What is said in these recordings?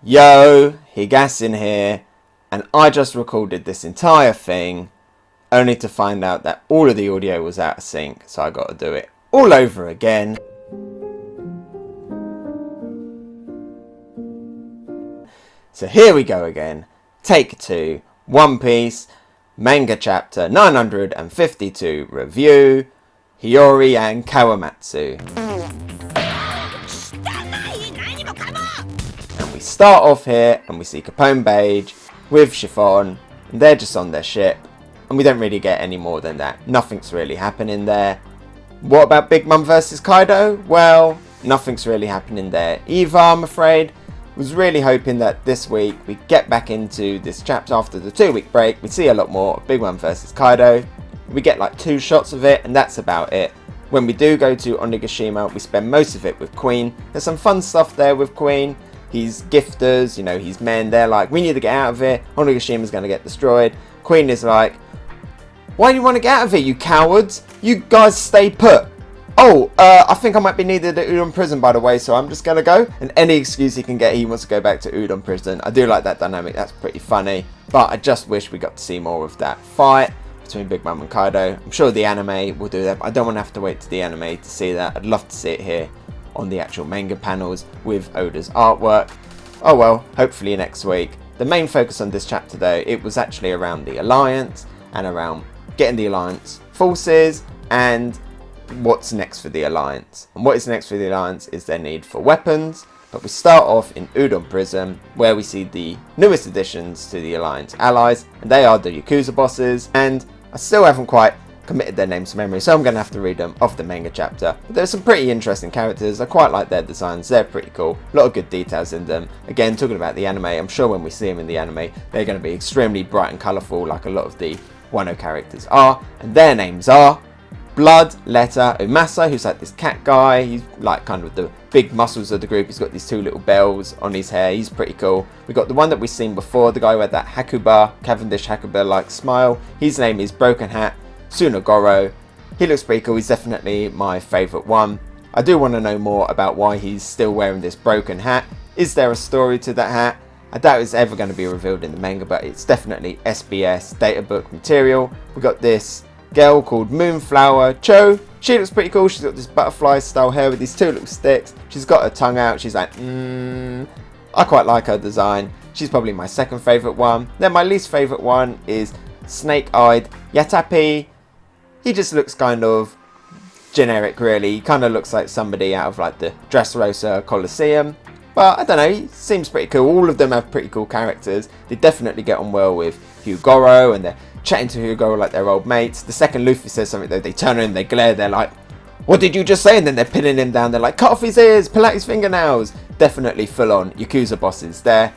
Yo, Hegassen here, and I just recorded this entire thing, only to find out that all of the audio was out of sync, so I got to do it all over again. So here we go again, take 2, One Piece, manga chapter 952 review, Hiyori and Kawamatsu. And we start off here and we see Capone Beige with Chiffon, and they're just on their ship, and we don't really get any more than that. Nothing's really happening there. What about Big Mom versus Kaido? Well, nothing's really happening there either, I'm afraid. Was really hoping that this week we get back into this chapter after the 2-week break. We see a lot more of Big Mom versus Kaido. We get like 2 shots of it and that's about it. When we do go to Onigashima, we spend most of it with Queen. There's some fun stuff there with Queen. He's gifters, you know, he's men. They're like, we need to get out of here. Onigashima's going to get destroyed. Queen is like, why do you want to get out of here, you cowards? You guys stay put. Oh, I think I might be needed at Udon prison, by the way, so I'm just going to go. And any excuse he can get, he wants to go back to Udon prison. I do like that dynamic. That's pretty funny. But I just wish we got to see more of that fight between Big Mom and Kaido. I'm sure the anime will do that, but I don't want to have to wait to the anime to see that. I'd love to see it here on the actual manga panels with Oda's artwork. Oh well, hopefully next week. The main focus on this chapter though, it was actually around the Alliance and around getting the Alliance forces and what's next for the Alliance. And what is next for the Alliance is their need for weapons. But we start off in Udon prison, where we see the newest additions to the Alliance allies, and they are the Yakuza bosses, and I still haven't quite committed their names to memory, so I'm going to have to read them off the manga chapter. But there's some pretty interesting characters. I quite like their designs. They're pretty cool. A lot of good details in them. Again, talking about the anime, I'm sure when we see them in the anime, they're going to be extremely bright and colourful like a lot of the Wano characters are. And their names are Blood, Letter, Umasa, who's like this cat guy. He's like kind of the big muscles of the group. He's got these 2 little bells on his hair. He's pretty cool. We got the one that we've seen before, the guy with that Hakuba, Cavendish Hakuba like smile. His name is Broken Hat Sunagoro. He looks pretty cool. He's definitely my favourite one. I do want to know more about why he's still wearing this broken hat. Is there a story to that hat? I doubt it's ever going to be revealed in the manga, but it's definitely SBS data book material. We got this girl called Moonflower Cho. She looks pretty cool. She's got this butterfly style hair with these 2 little sticks. She's got her tongue out. She's like, I quite like her design. She's probably my second favourite one. Then my least favourite one is snake-eyed Yatapi. He just looks kind of generic, really. He kind of looks like somebody out of like the Dressrosa Coliseum. But I don't know, he seems pretty cool. All of them have pretty cool characters. They definitely get on well with Hyogoro, and they're chatting to Hyogoro like they're old mates. The second Luffy says something though, they turn around, they glare, they're like, what did you just say? And then they're pinning him down. They're like, cut off his ears, pull out his fingernails. Definitely full on Yakuza bosses there.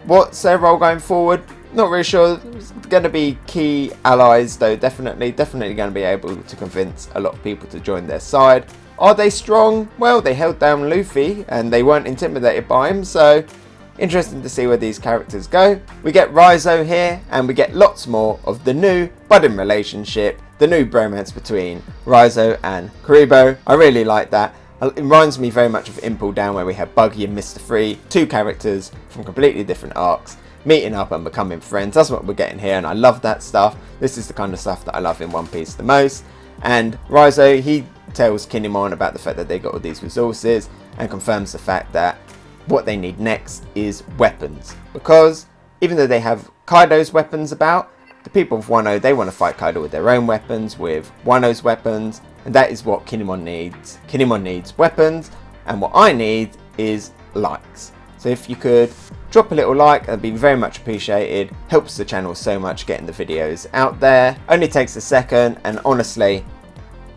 What's their role going forward? Not really sure. It's going to be key allies though, definitely going to be able to convince a lot of people to join their side. Are they strong? Well, they held down Luffy and they weren't intimidated by him, so interesting to see where these characters go. We get Raizo here and we get lots more of the new budding relationship, the new bromance between Raizo and Caribou. I really like that. It reminds me very much of Impel Down, where we have Buggy and Mr. Free, 2 characters from completely different arcs, meeting up and becoming friends. That's what we're getting here, and I love that stuff. This is the kind of stuff that I love in One Piece the most. And Raizo, he tells Kinemon about the fact that they got all these resources and confirms the fact that what they need next is weapons. Because even though they have Kaido's weapons about, the people of Wano, they want to fight Kaido with their own weapons, with Wano's weapons, and that is what Kinemon needs. Kinemon needs weapons, and what I need is likes. So if you could drop a little like, that'd be very much appreciated. Helps the channel so much getting the videos out there. Only takes a second, and honestly,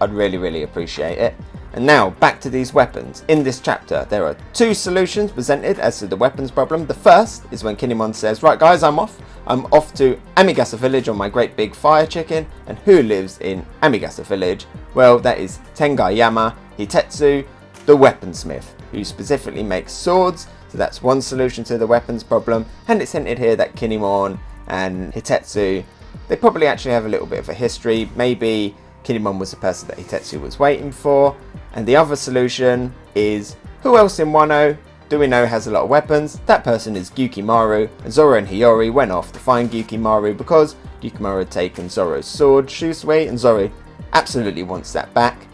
I'd really appreciate it. And now back to these weapons. In this chapter, there are 2 solutions presented as to the weapons problem. The first is when Kinemon says, right guys, I'm off to Amigasa village on my great big fire chicken. And who lives in Amigasa village? Well, that is Tengayama Hitetsu, the weaponsmith, who specifically makes swords. So that's one solution to the weapons problem. And it's hinted here that Kinemon and Hitetsu, they probably actually have a little bit of a history. Maybe Kinemon was the person that Hitetsu was waiting for. And the other solution is, who else in Wano do we know has a lot of weapons? That person is Gyukimaru, and Zoro and Hiyori went off to find Gyukimaru because Gyukimaru had taken Zoro's sword, Shusui, and Zoro absolutely wants that back.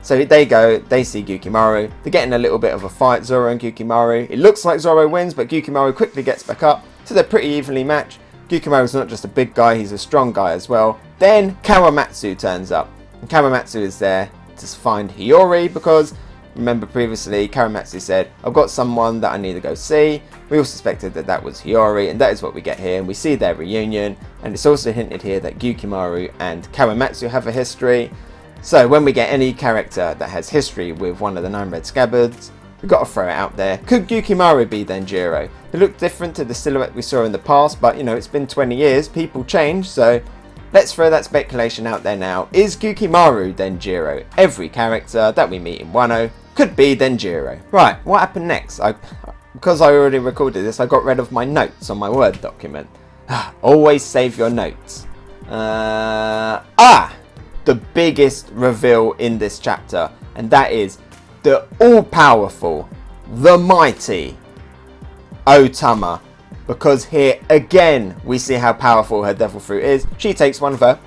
So they go, they see Gyukimaru, they're getting a little bit of a fight, Zoro and Gyukimaru. It looks like Zoro wins, but Gyukimaru quickly gets back up, so they're pretty evenly matched. Gyukimaru's not just a big guy, he's a strong guy as well. Then Kawamatsu turns up, and Kawamatsu is there to find Hiyori because, remember previously, Kawamatsu said, I've got someone that I need to go see. We all suspected that that was Hiyori, and that is what we get here, and we see their reunion, and it's also hinted here that Gyukimaru and Kawamatsu have a history. So when we get any character that has history with one of the 9 red scabbards, we've got to throw it out there. Could Gyukimaru be Denjiro? He looked different to the silhouette we saw in the past, but you know, it's been 20 years, people change, so let's throw that speculation out there now. Is Gyukimaru Denjiro? Every character that we meet in Wano could be Denjiro. Right, what happened next? Because I already recorded this, I got rid of my notes on my Word document. Always save your notes. The biggest reveal in this chapter, and that is the all-powerful, the mighty Otama. Because here again we see how powerful her devil fruit is. She takes one of her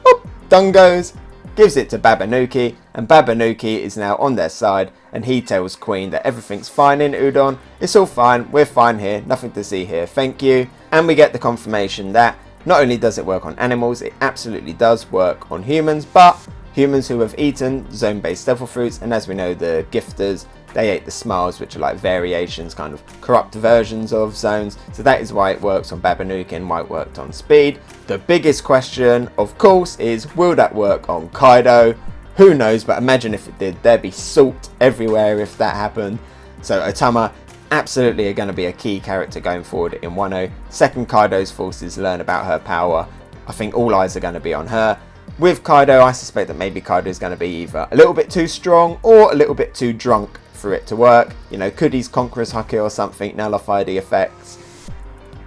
dungos, gives it to Babanuki, and Babanuki is now on their side, and he tells Queen that everything's fine in Udon. It's all fine, we're fine here, nothing to see here, thank you. And we get the confirmation that not only does it work on animals, it absolutely does work on humans, but humans who have eaten zone-based devil fruits, and as we know, the gifters, they ate the smiles, which are like variations, kind of corrupt versions of zones. So that is why it works on Babanuki and why it worked on Speed. The biggest question, of course, is will that work on Kaido? Who knows, but imagine if it did. There'd be salt everywhere if that happened. So Otama absolutely are going to be a key character going forward in Wano. Second Kaido's forces learn about her power, I think all eyes are going to be on her. With Kaido, I suspect that maybe Kaido is going to be either a little bit too strong or a little bit too drunk for it to work. You know, could his Conqueror's Haki or something nullify the effects?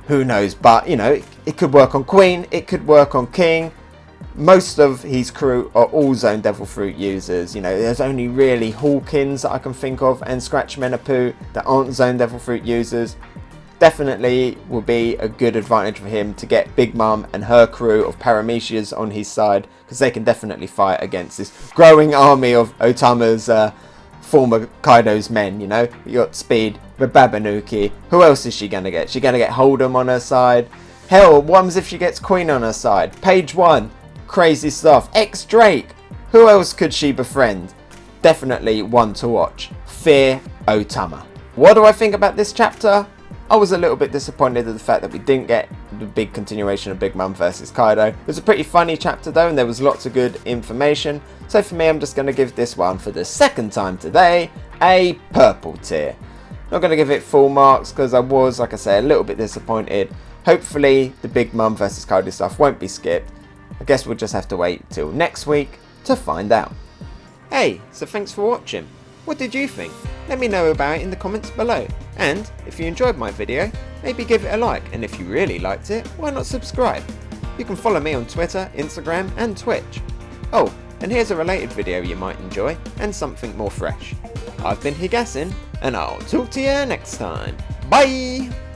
Who knows, but you know, it could work on Queen, it could work on King. Most of his crew are all Zone Devil Fruit users. You know, there's only really Hawkins that I can think of and Scratch Menapoo that aren't Zone Devil Fruit users. Definitely will be a good advantage for him to get Big Mom and her crew of Paramecias on his side, because they can definitely fight against this growing army of Otama's former Kaido's men. You know, you got Speed with Babanuki. Who else is she gonna get? She gonna get Hold'em on her side? Hell, what happens if she gets Queen on her side? Page 1. Crazy stuff. X-Drake. Who else could she befriend? Definitely one to watch. Fear Otama. What do I think about this chapter? I was a little bit disappointed at the fact that we didn't get the big continuation of Big Mom versus Kaido. It was a pretty funny chapter though, and there was lots of good information. So for me, I'm just going to give this one, for the second time today, a purple tier. Not going to give it full marks because I was, like I say, a little bit disappointed. Hopefully the Big Mom versus Kaido stuff won't be skipped. I guess we'll just have to wait till next week to find out. Hey, so thanks for watching. What did you think? Let me know about it in the comments below. And if you enjoyed my video, maybe give it a like, and if you really liked it, why not subscribe? You can follow me on Twitter, Instagram and Twitch. Oh, and here's a related video you might enjoy, and something more fresh. I've been Hegassen, and I'll talk to you next time. Bye!